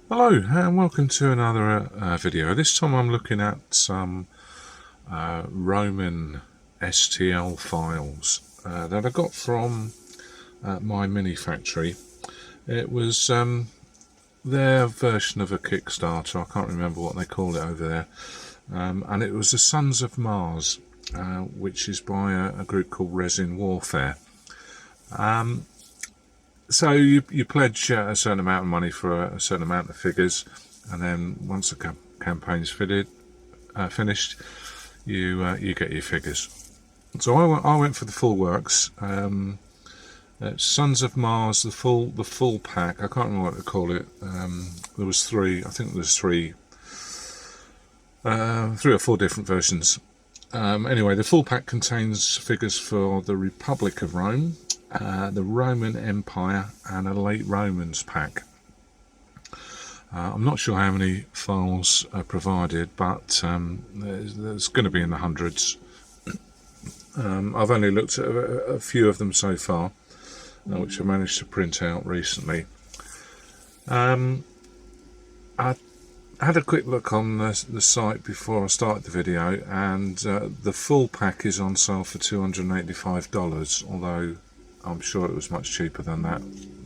Hello and welcome to another video. This time I'm looking at some Roman STL files that I got from MyMiniFactory. It was their version of a Kickstarter. I can't remember what they call it over there, and it was the Sons of Mars, which is by a group called Resin Warfare. So you pledge a certain amount of money for a certain amount of figures, and then once the campaign's finished, you get your figures. So I went for the full works. Sons of Mars, the full pack. I can't remember what to call it. There was three. I think there was three or four different versions. Anyway, the full pack contains figures for the Republic of Rome, the Roman Empire, and a late Romans pack. I'm not sure how many files are provided, but there's going to be in the hundreds. I've only looked at a few of them so far, which I managed to print out recently. I had a quick look on the site before I started the video, and the full pack is on sale for $285, although I'm sure it was much cheaper than that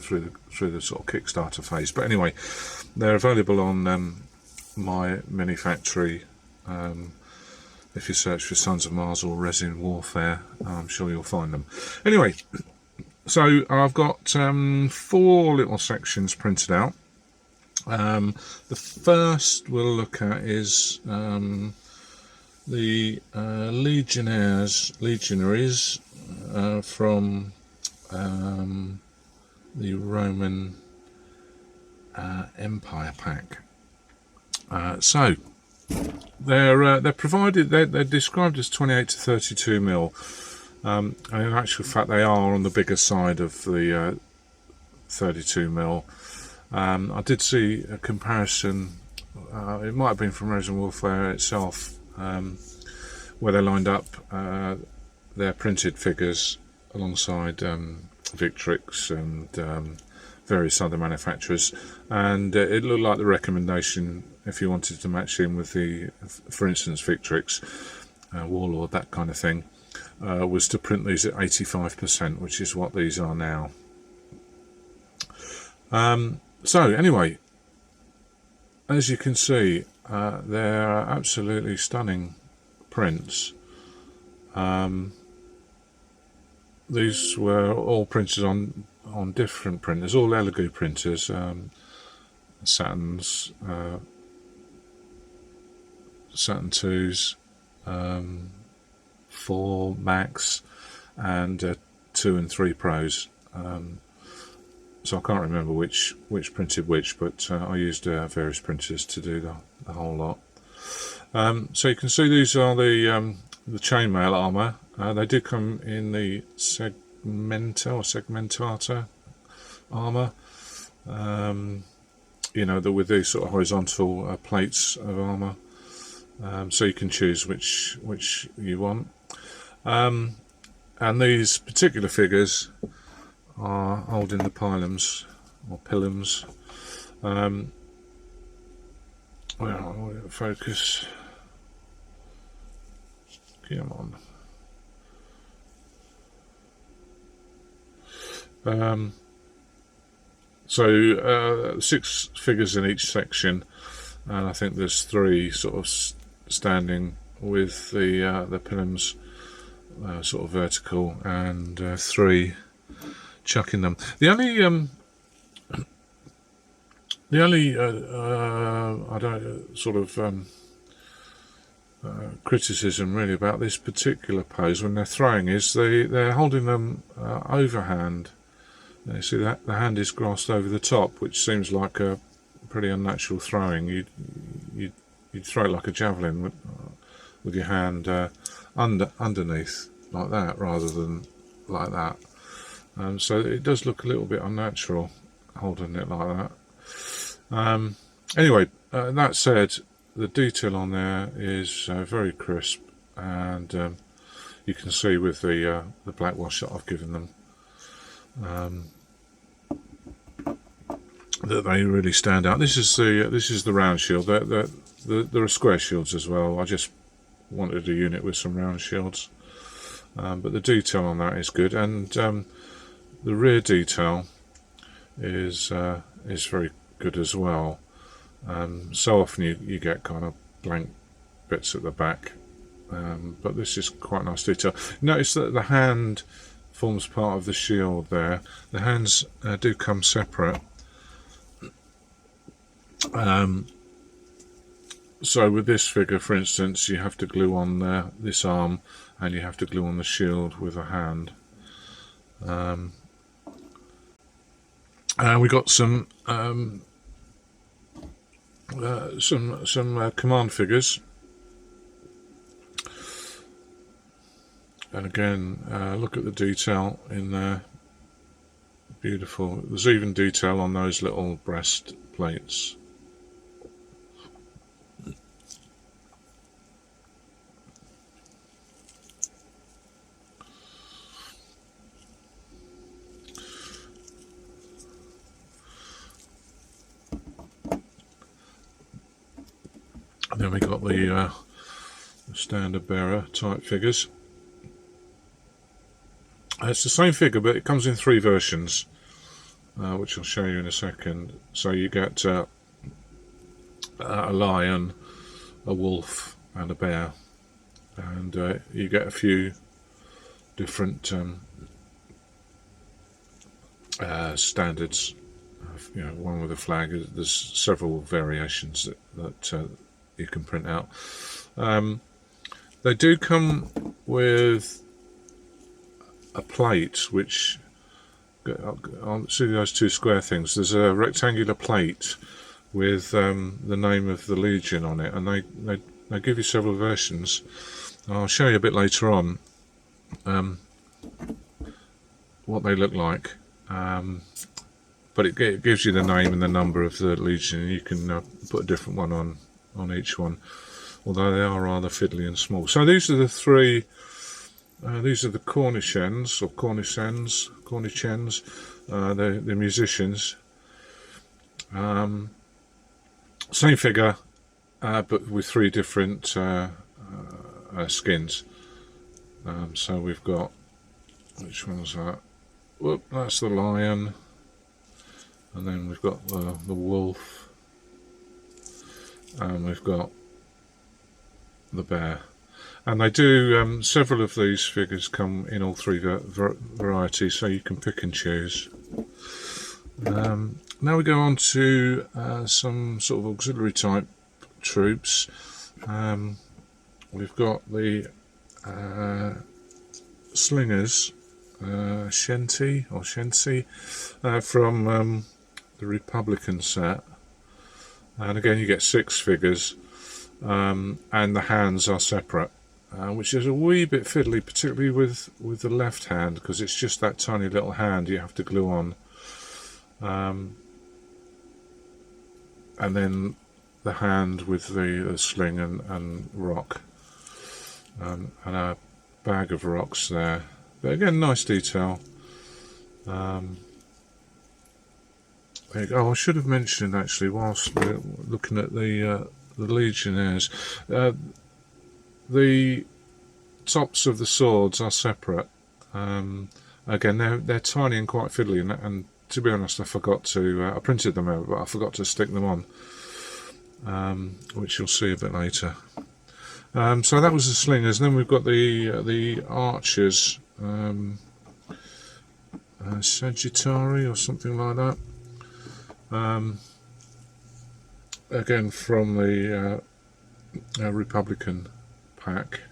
through the sort of Kickstarter phase. But anyway, they're available on MyMiniFactory. If you search for Sons of Mars or Resin Warfare, I'm sure you'll find them. Anyway, so I've got 4 little sections printed out. The first we'll look at is the legionaries from the Roman Empire pack. So they're provided. They're described as 28 to 32 mil, and in actual fact they are on the bigger side of the 32 mil. I did see a comparison. It might have been from Resin Warfare itself, where they lined up their printed figures alongside Victrix and various other manufacturers, and it looked like the recommendation, if you wanted to match in with the, for instance, Victrix, Warlord, that kind of thing, was to print these at 85%, which is what these are now. So anyway, as you can see, they're absolutely stunning prints. These were all printed on different printers, all Elegoo printers, Saturns, Saturn 2s, 4 Max, and 2 and 3 Pros. So I can't remember which printed which, but I used various printers to do the whole lot. So you can see these are the chainmail armour. They do come in the segmentata armour. With these sort of horizontal plates of armour. So you can choose which you want. And these particular figures are holding the pilums or pilums. Focus. Come on. So 6 figures in each section, and I think there's 3 sort of standing with the pilums sort of vertical, and 3 chucking them. The only criticism really about this particular pose when they're throwing is they're holding them overhand. You see that the hand is grasped over the top, which seems like a pretty unnatural throwing. You'd throw it like a javelin with your hand underneath like that, rather than like that. So it does look a little bit unnatural holding it like that. Anyway, that said, the detail on there is very crisp, and you can see with the black wash that I've given them. that they really stand out. This is the round shield. There are square shields as well. I just wanted a unit with some round shields, but the detail on that is good, and the rear detail is very good as well. So often you get kind of blank bits at the back, but this is quite nice detail. Notice that the hand forms part of the shield there. The hands do come separate. So with this figure, for instance, you have to glue on this arm, and you have to glue on the shield with a hand. We got some command figures, and again, look at the detail in there. Beautiful. There's even detail on those little breast plates. And then we got the standard bearer type figures. It's the same figure, but it comes in 3 versions, which I'll show you in a second. So you get a lion, a wolf, and a bear, and you get a few different standards. One with a flag. There's several variations that you can print out. They do come with a plate, which I'll see those 2 square things. There's a rectangular plate with the name of the legion on it, and they give you several versions. I'll show you a bit later on what they look like, but it gives you the name and the number of the legion, and you can put a different one on each one, although they are rather fiddly and small. So these are the 3. These are the Cornish hens, or Cornish hens, the musicians. Same figure, but with 3 different skins. So we've got, which one's that? Whoop, that's the lion, and then we've got the wolf, and we've got the bear. And they do, several of these figures come in all 3 varieties, so you can pick and choose. Now we go on to some sort of auxiliary type troops. We've got the slingers, Shensi from the Republican set. And again, you get 6 figures, and the hands are separate. Which is a wee bit fiddly, particularly with the left hand, because it's just that tiny little hand you have to glue on, and then the hand with the sling and rock, and a bag of rocks there. But again, nice detail. I should have mentioned, actually, whilst we're looking at the legionnaires, the tops of the swords are separate. Again, they're tiny and quite fiddly, and to be honest, I forgot to. I printed them out, but I forgot to stick them on, which you'll see a bit later. So that was the slingers. And then we've got the archers, Sagittari or something like that. Again, from the Republican pack,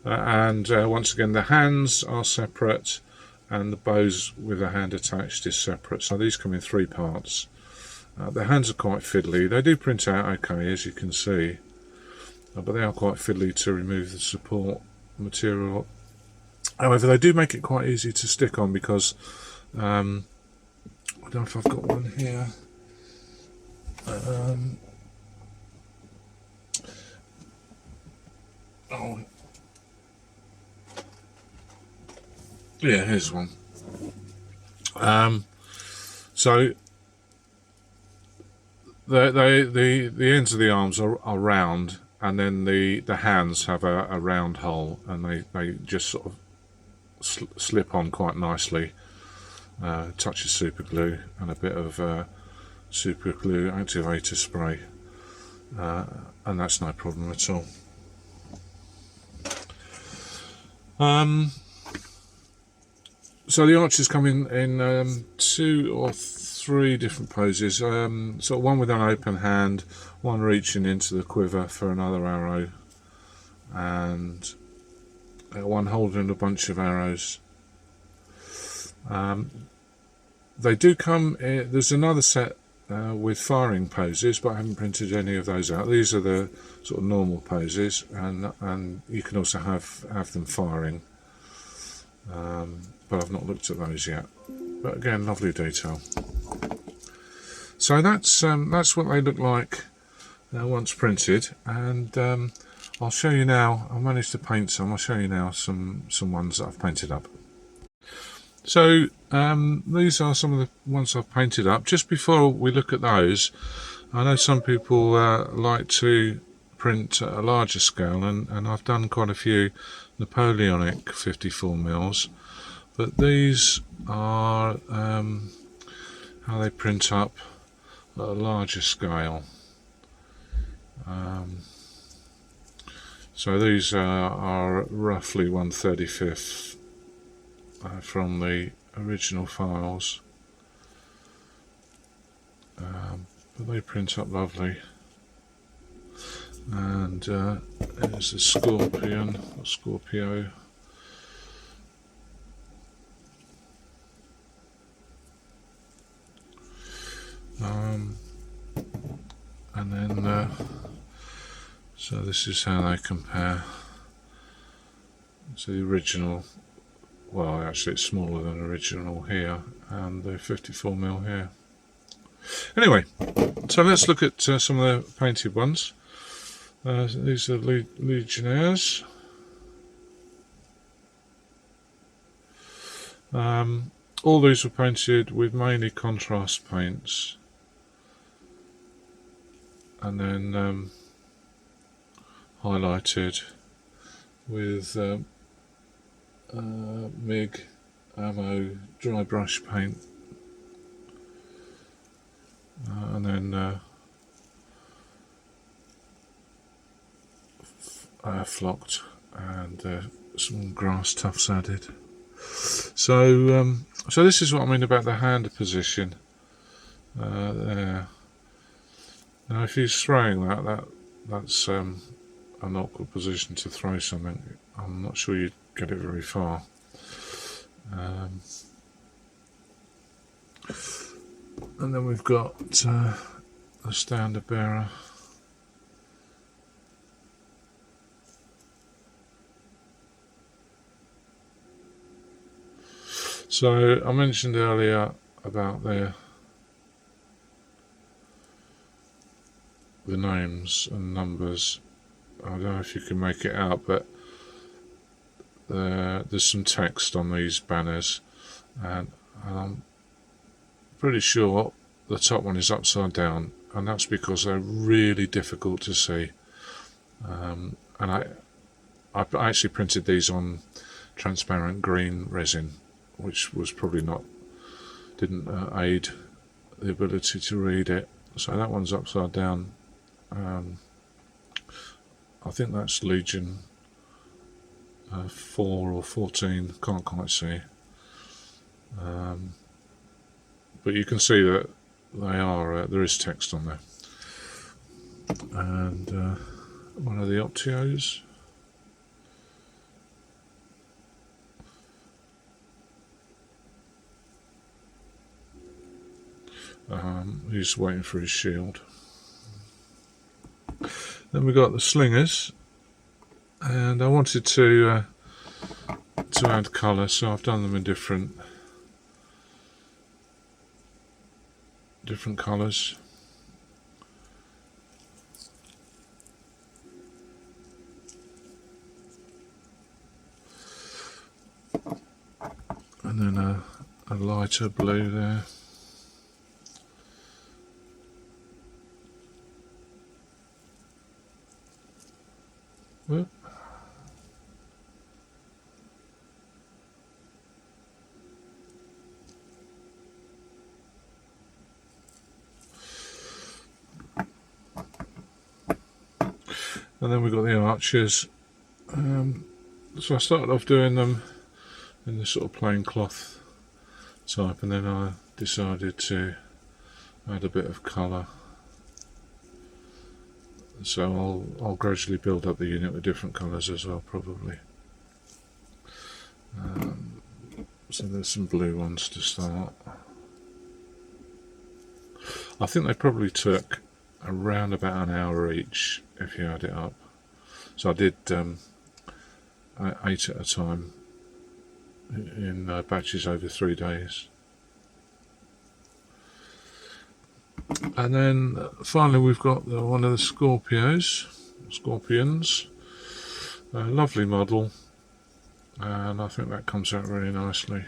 and once again the hands are separate, and the bows with a hand attached is separate. So these come in 3 parts. The hands are quite fiddly. They do print out okay, as you can see, but they are quite fiddly to remove the support material. However, they do make it quite easy to stick on, because I don't know if I've got one here. Yeah, here's one. So the ends of the arms are round, and then the hands have a round hole, and they just sort of slip on quite nicely. Touch of super glue and a bit of super glue activator spray, and that's no problem at all. So the archers come in 2 or 3 different poses. Sort of one with an open hand, one reaching into the quiver for another arrow, and one holding a bunch of arrows. They do come. There's another set with firing poses, but I haven't printed any of those out. These are the sort of normal poses, and you can also have them firing. But I've not looked at those yet. But again, lovely detail. So that's what they look like once printed, and I'll show you now. I managed to paint some. I'll show you now some ones that I've painted up. So these are some of the ones I've painted up. Just before we look at those, I know some people like to print at a larger scale, and I've done quite a few Napoleonic 54mm, but these are how they print up at a larger scale. So these are roughly 1/35 from the original files, but they print up lovely. And there's a scorpion, or Scorpio. And then so this is how they compare to the original. Well, actually it's smaller than original here, and the 54mm here. Anyway, so let's look at some of the painted ones. These are Legionnaires. All these were painted with mainly contrast paints, and then highlighted with MIG ammo dry brush paint, and then flocked, and some grass tufts added. So so this is what I mean about the hand position there. Now if he's throwing that's an awkward position to throw something. I'm not sure you'd get it very far. And then we've got a standard bearer. So I mentioned earlier about the names and numbers. I don't know if you can make it out, but there's some text on these banners, and I'm pretty sure the top one is upside down, and that's because they're really difficult to see. And I actually printed these on transparent green resin, which was probably didn't aid the ability to read it. So that one's upside down. I think that's Legion 4 or 14, can't quite see. But you can see that they are, there is text on there. And one of the Optios. He's waiting for his shield. Then we got the Slingers, and I wanted to add colour, so I've done them in different colours. And then a lighter blue there. And then we've got the archers. So I started off doing them in the sort of plain cloth type, and then I decided to add a bit of colour. So I'll gradually build up the unit with different colours as well, probably. So there's some blue ones to start. I think they probably took around about an hour each if you add it up. So I did 8 at a time in batches over 3 days. And then finally we've got one of the scorpions. A lovely model, and I think that comes out really nicely.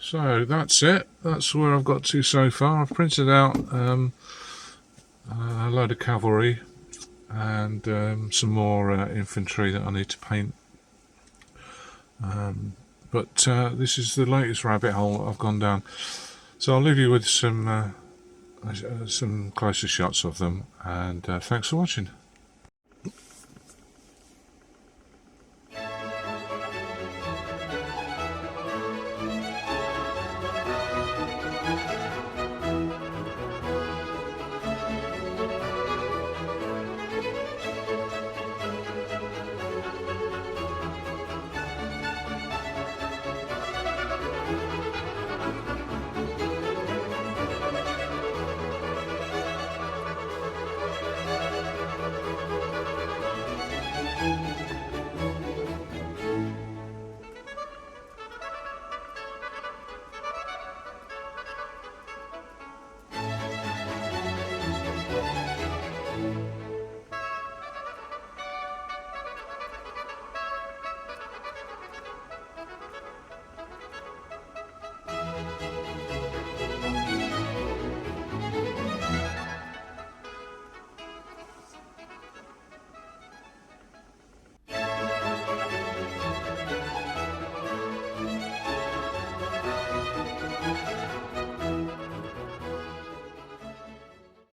So that's it. That's where I've got to so far. I've printed out a load of cavalry and some more infantry that I need to paint. But this is the latest rabbit hole I've gone down. So I'll leave you with some closer shots of them, and thanks for watching.